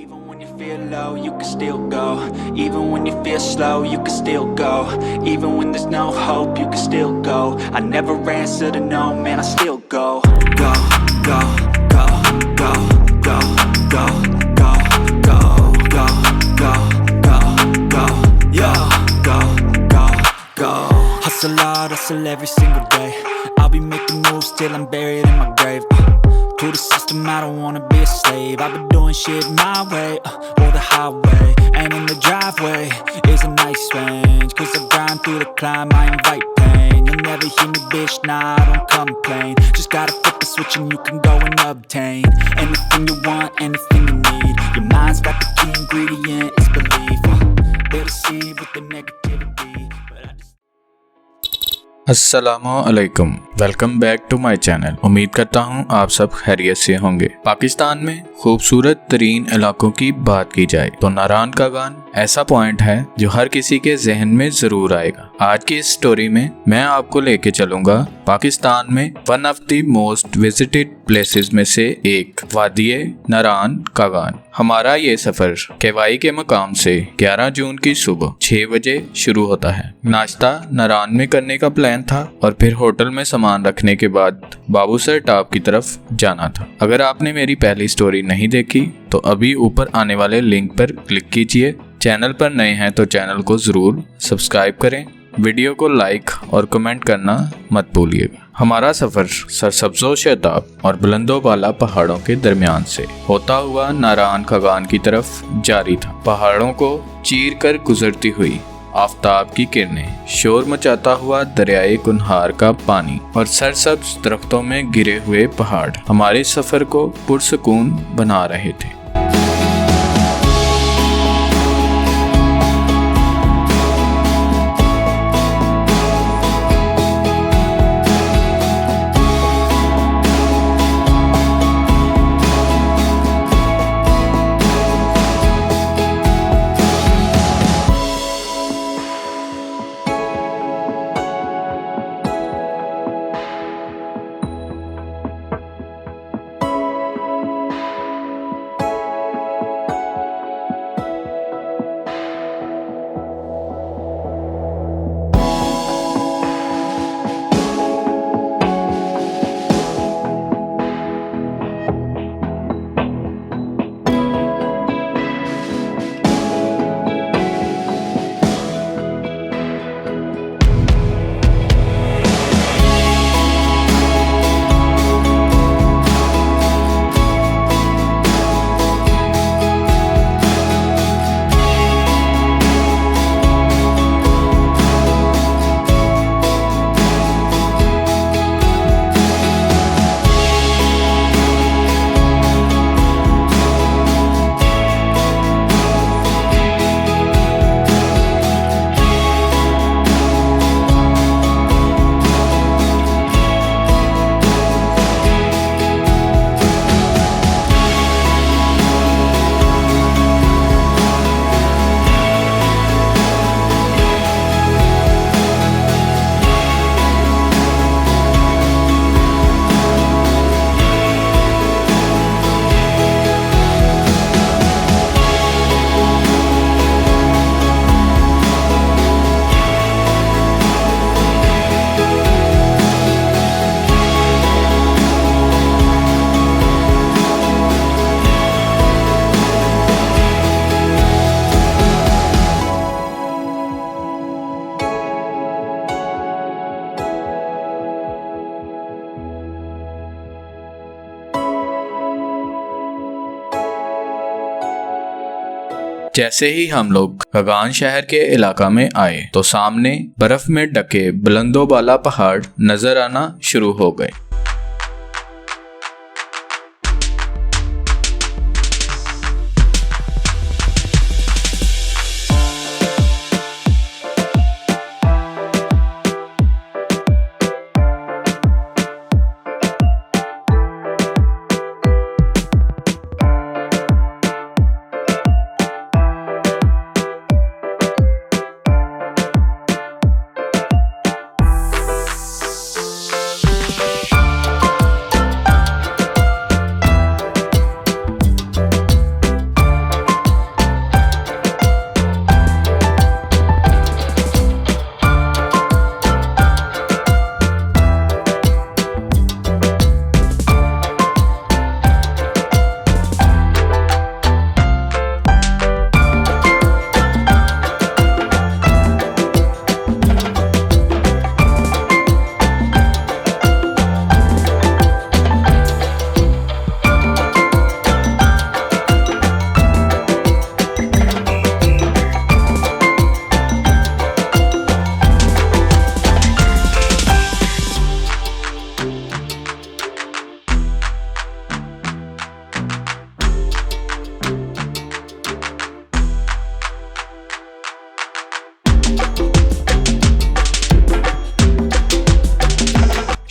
Even when you feel low, you can still go. Even when you feel slow, you can still go. Even when there's no hope, you can still go. I never answer to no, man, I still go. Go, go, go, go, go, go, go, go, go, go, go, go, yo, go, go, go. Hustle hard, hustle every single day. I'll be making moves till I'm buried in my grave. To the system, I don't wanna be a slave. I've been doing shit my way, or the highway. And in the driveway is a nice range. Cause I grind through the climb, I invite pain. You'll never hear me, bitch, nah, I don't complain. Just gotta flip the switch and you can go and obtain anything you want, anything you need. Your mind's got the key ingredient, it's belief. They'll deceive with the negativity, but I just... अस्सलामुअलैकुम, welcome back to my channel. उम्मीद करता हूँ आप सब खैरियत से होंगे। पाकिस्तान में खूबसूरत तरीन इलाकों की बात की जाए तो नारान का गान ऐसा पॉइंट है जो हर किसी के जहन में जरूर आएगा। आज की इस स्टोरी में मैं आपको लेके चलूंगा पाकिस्तान में one of the most visited places में से एक वादिये नारान का गान। हमारा ये सफर केवाई के मकाम से 11 जून की सुबह 6 बजे शुरू होता है। नाश्ता नारान में करने का प्लान था और फिर होटल में सामान रखने के बाद बाबूसर टॉप की तरफ जाना था। अगर आपने मेरी पहली स्टोरी नहीं देखी तो अभी ऊपर आने वाले लिंक पर क्लिक कीजिए। चैनल पर नए हैं तो चैनल को जरूर सब्सक्राइब करें, वीडियो को लाइक और कमेंट करना मत भूलिएगा। हमारा सफर सरसब्जो शताब और बुलंदो बाला पहाड़ों के दरमियान से होता हुआ नारान खगान की तरफ जारी था। पहाड़ों को चीर कर गुजरती हुई आफताब की किरणें, शोर मचाता हुआ दरियाए कुनहार का पानी और सरसब्ज दरख्तों में गिरे हुए पहाड़ हमारे सफर को पुरसुकून बना रहे थे। जैसे ही हम लोग खगान शहर के इलाका में आए तो सामने बर्फ में ढके बुलंदो बाला पहाड़ नजर आना शुरू हो गए।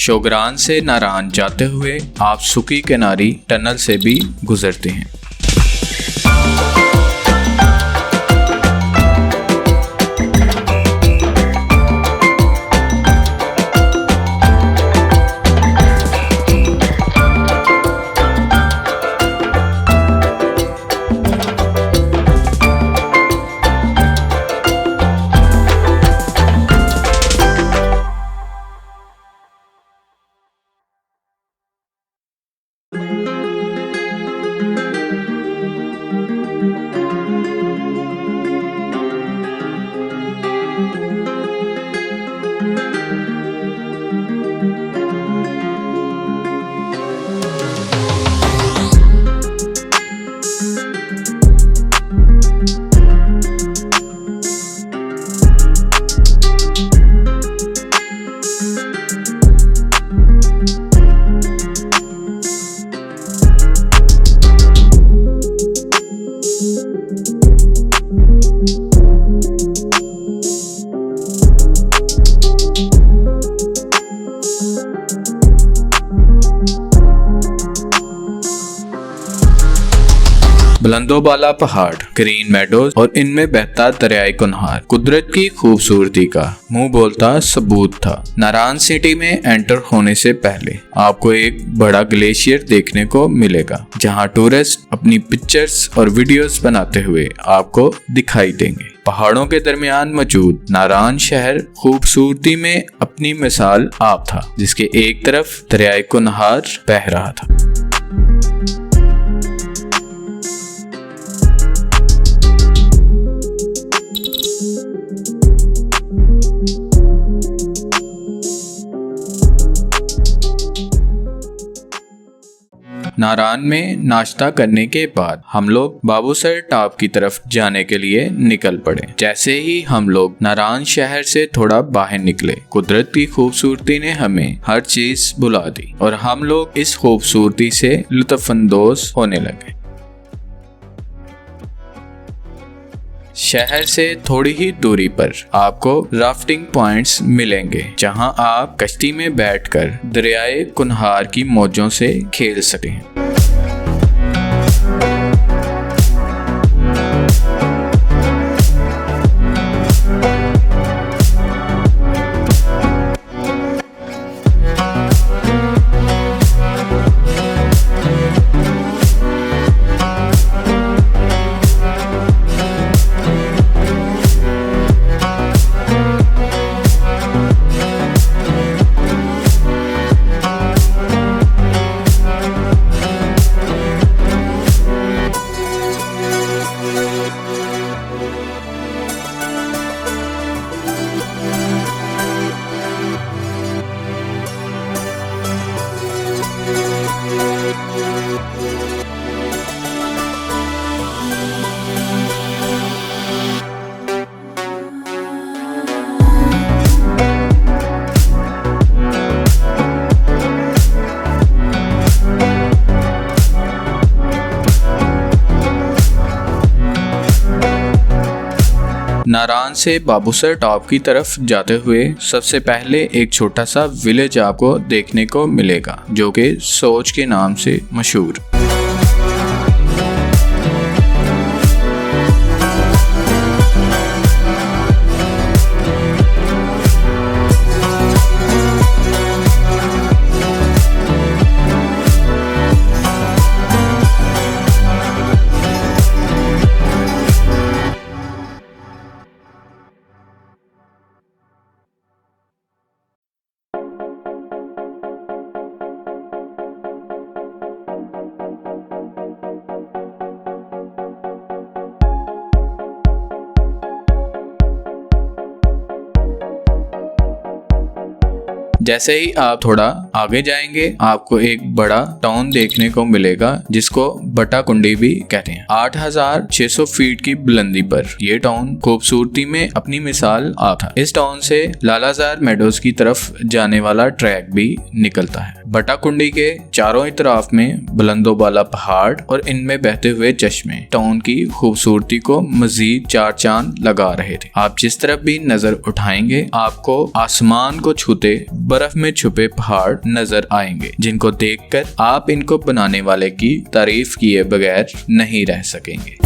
शोगरान से नारान जाते हुए आप सुकी किनारी टनल से भी गुजरते हैं। बुलंदोबाला पहाड़, ग्रीन मेडोज और इनमें बहता दरियाई कुनहार कुदरत की खूबसूरती का मुंह बोलता सबूत था। नारान सिटी में एंटर होने से पहले आपको एक बड़ा ग्लेशियर देखने को मिलेगा, जहां टूरिस्ट अपनी पिक्चर्स और वीडियोस बनाते हुए आपको दिखाई देंगे। पहाड़ों के दरमियान मौजूद नारान शहर खूबसूरती में अपनी मिसाल आप था, जिसके एक तरफ दरियाई कुनहार बह रहा था। नारान में नाश्ता करने के बाद हम लोग बाबूसर टॉप की तरफ जाने के लिए निकल पड़े। जैसे ही हम लोग नारान शहर से थोड़ा बाहर निकले, कुदरत की खूबसूरती ने हमें हर चीज भुला दी और हम लोग इस खूबसूरती से लुत्फानंदोज होने लगे। शहर से थोड़ी ही दूरी पर आपको राफ्टिंग पॉइंट्स मिलेंगे, जहां आप कश्ती में बैठकर दरियाए कुनहार की मौजों से खेल सकते हैं। नारान से बाबूसर टॉप की तरफ जाते हुए सबसे पहले एक छोटा सा विलेज आपको देखने को मिलेगा, जो कि सोच के नाम से मशहूर। जैसे ही आप थोड़ा आगे जाएंगे आपको एक बड़ा टाउन देखने को मिलेगा, जिसको बटाकुंडी भी कहते हैं। 8600 फीट की बुलंदी पर यह टाउन खूबसूरती में अपनी मिसाल आता है। इस टाउन से लालाजार मेडोज की तरफ जाने वाला ट्रैक भी निकलता है। बटाकुंडी के चारों तरफ में बुलंदोबाला पहाड़ और इनमें बहते हुए चश्मे टाउन की खूबसूरती को मजीद चार चांद लगा रहे थे। आप जिस तरफ भी नजर उठाएंगे आपको आसमान को छूते बर्फ में छुपे पहाड़ नजर आएंगे, जिनको देखकर आप इनको बनाने वाले की तारीफ किए बगैर नहीं रह सकेंगे।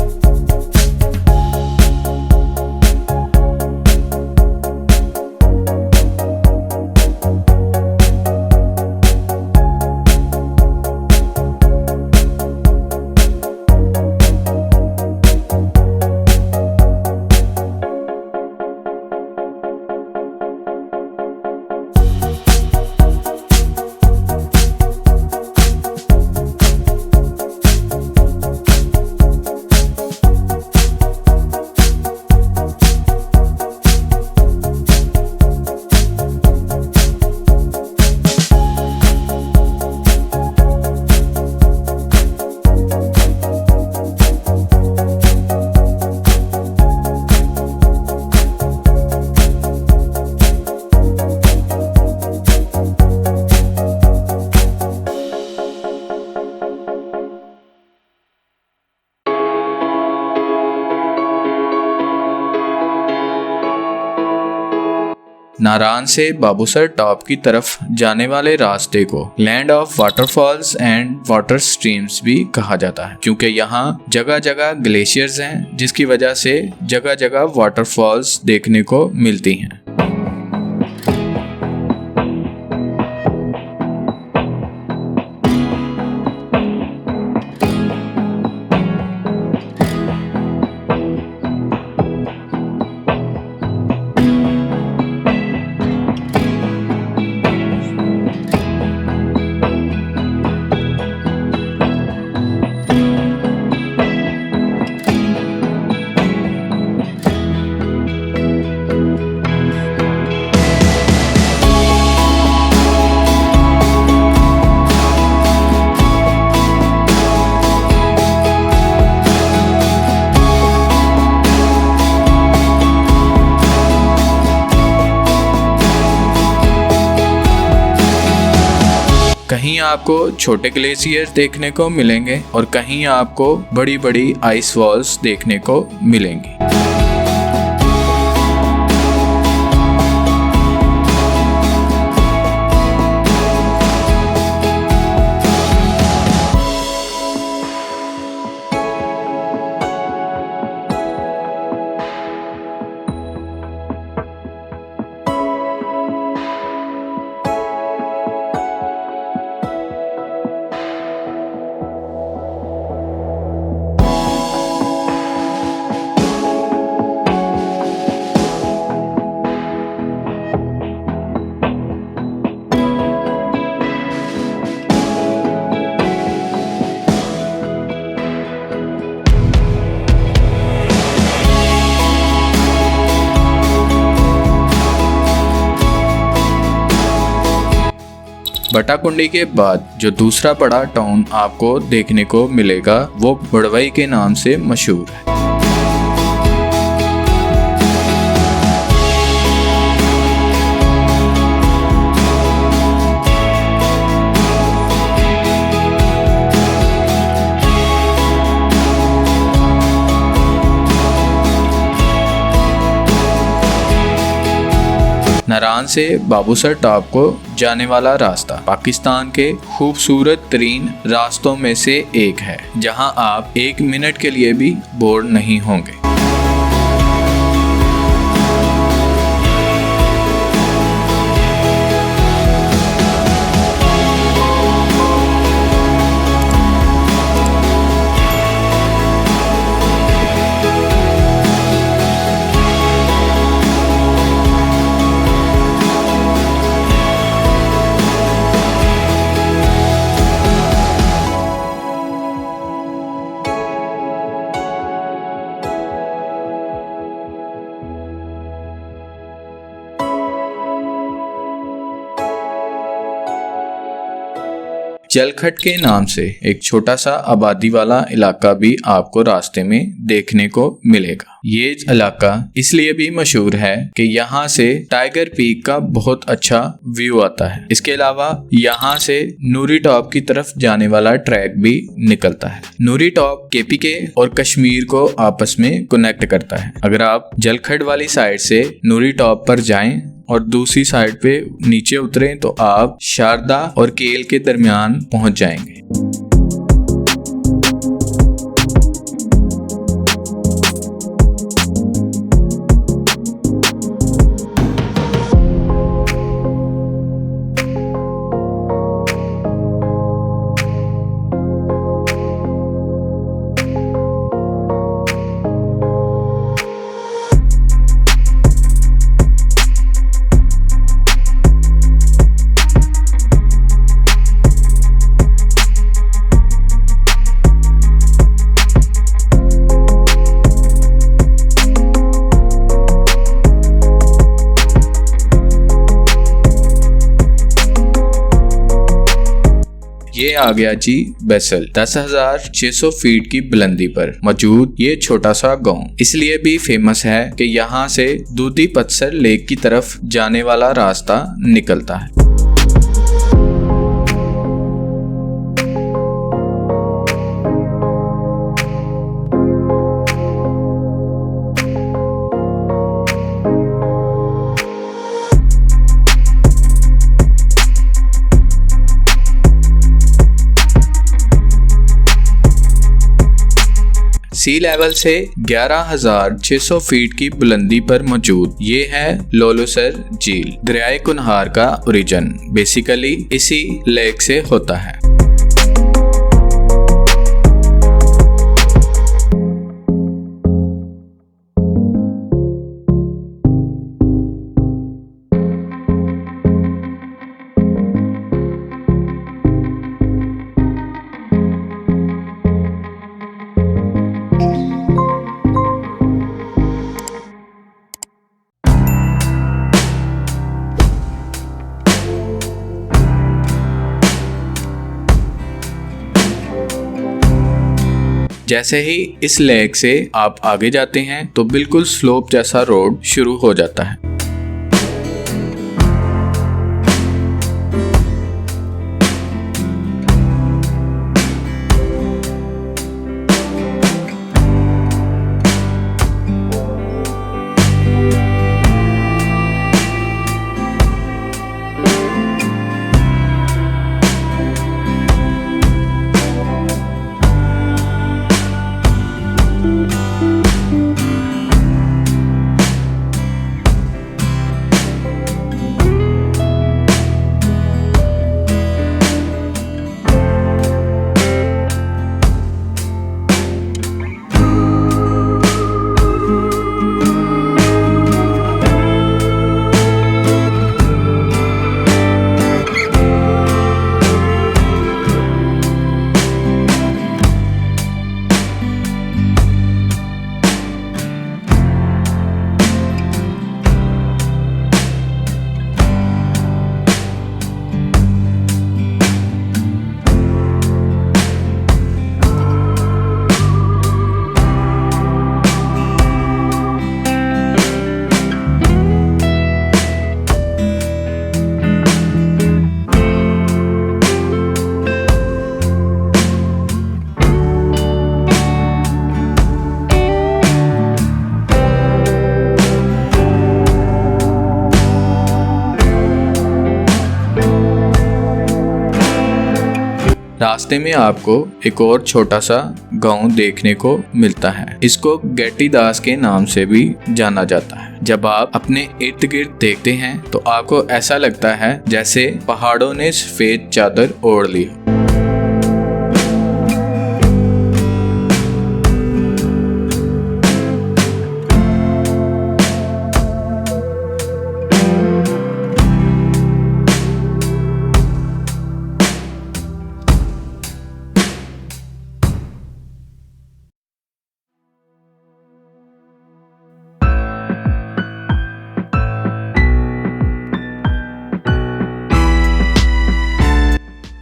नारान से बाबूसर टॉप की तरफ जाने वाले रास्ते को land of waterfalls and water streams भी कहा जाता है, क्योंकि यहाँ जगह जगह ग्लेशियर्स हैं, जिसकी वजह से जगह जगह वाटरफॉल्स देखने को मिलती हैं। कहीं आपको छोटे ग्लेशियर देखने को मिलेंगे और कहीं आपको बड़ी बड़ी आइस वॉल्स देखने को मिलेंगी। बटाकुंडी के बाद जो दूसरा बड़ा टाउन आपको देखने को मिलेगा वो बड़वई के नाम से मशहूर है। नारान से बाबूसर टॉप को जाने वाला रास्ता पाकिस्तान के खूबसूरत तरीन रास्तों में से एक है, जहां आप 1 मिनट के लिए भी बोर नहीं होंगे। जलखट के नाम से एक छोटा सा आबादी वाला इलाका भी आपको रास्ते में देखने को मिलेगा। ये इलाका इसलिए भी मशहूर है कि यहाँ से टाइगर पीक का बहुत अच्छा व्यू आता है। इसके अलावा यहाँ से नूरी टॉप की तरफ जाने वाला ट्रैक भी निकलता है। नूरी टॉप केपीके और कश्मीर को आपस में कनेक्ट करता है। अगर आप जलखट वाली साइड से नूरी टॉप पर जाएं और दूसरी साइड पे नीचे उतरें तो आप शारदा और केल के दरमियान पहुंच जाएंगे। ये आ गया जी बैसल। 10,600 फीट की बुलंदी पर मौजूद ये छोटा सा गांव इसलिए भी फेमस है कि यहाँ से दूधी पत्थर लेक की तरफ जाने वाला रास्ता निकलता है। सी लेवल से 11,600 फीट की बुलंदी पर मौजूद ये है लोलोसर झील। दरियाए कुनहार का ओरिजिन बेसिकली इसी लेक से होता है। जैसे ही इस लेक से आप आगे जाते हैं तो बिल्कुल स्लोप जैसा रोड शुरू हो जाता है। रास्ते में आपको एक और छोटा सा गांव देखने को मिलता है। इसको गेटी दास के नाम से भी जाना जाता है। जब आप अपने इर्द गिर्द देखते हैं तो आपको ऐसा लगता है जैसे पहाड़ों ने सफेद चादर ओढ़ ली हो।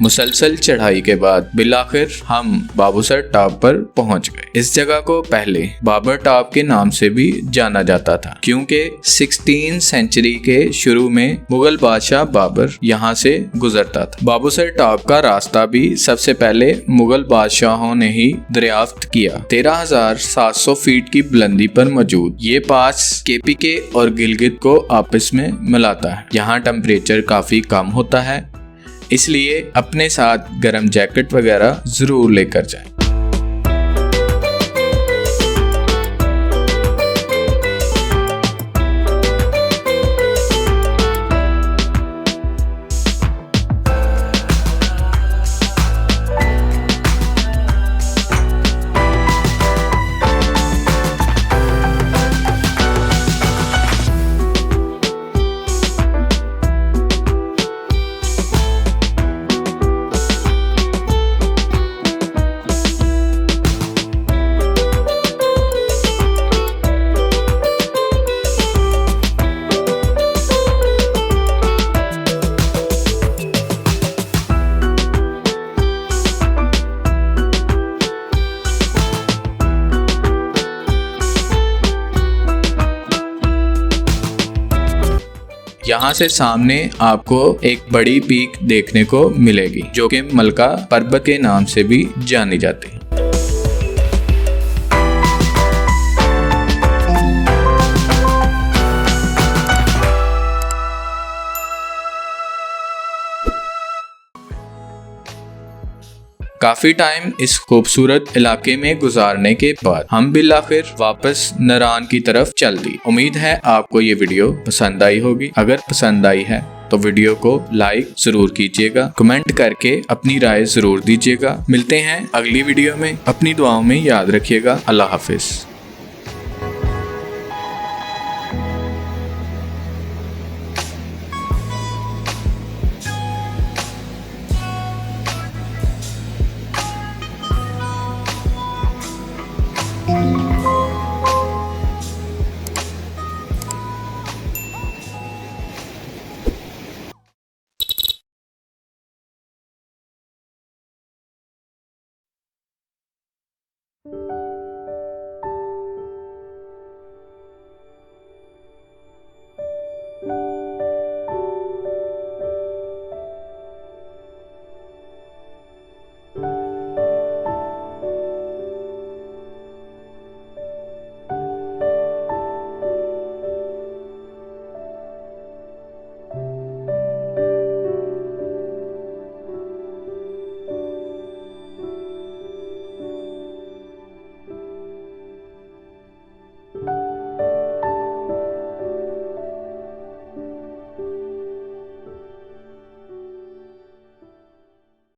मुसलसल चढ़ाई के बाद बिलाखिर हम बाबूसर टॉप पर पहुंच गए। इस जगह को पहले बाबर टॉप के नाम से भी जाना जाता था, क्योंकि 16वीं सेंचुरी के शुरू में मुगल बादशाह बाबर यहाँ से गुजरता था। बाबूसर टॉप का रास्ता भी सबसे पहले मुगल बादशाहों ने ही दरियाफ्त किया। 13,700 फीट की बुलंदी पर मौजूद ये पास केपीके और गिलगित को आपस में मिलाता है। यहाँ टेम्परेचर काफी कम होता है, इसलिए अपने साथ गर्म जैकेट वगैरह जरूर लेकर जाएं। यहाँ से सामने आपको एक बड़ी पीक देखने को मिलेगी, जो कि मलका पर्वत के नाम से भी जानी जाती है। काफी टाइम इस खूबसूरत इलाके में गुजारने के बाद हम बिलाखिर वापस नारान की तरफ चल दी। उम्मीद है आपको ये वीडियो पसंद आई होगी। अगर पसंद आई है तो वीडियो को लाइक जरूर कीजिएगा, कमेंट करके अपनी राय जरूर दीजिएगा। मिलते हैं अगली वीडियो में, अपनी दुआओं में याद रखिएगा। अल्लाह हाफिज।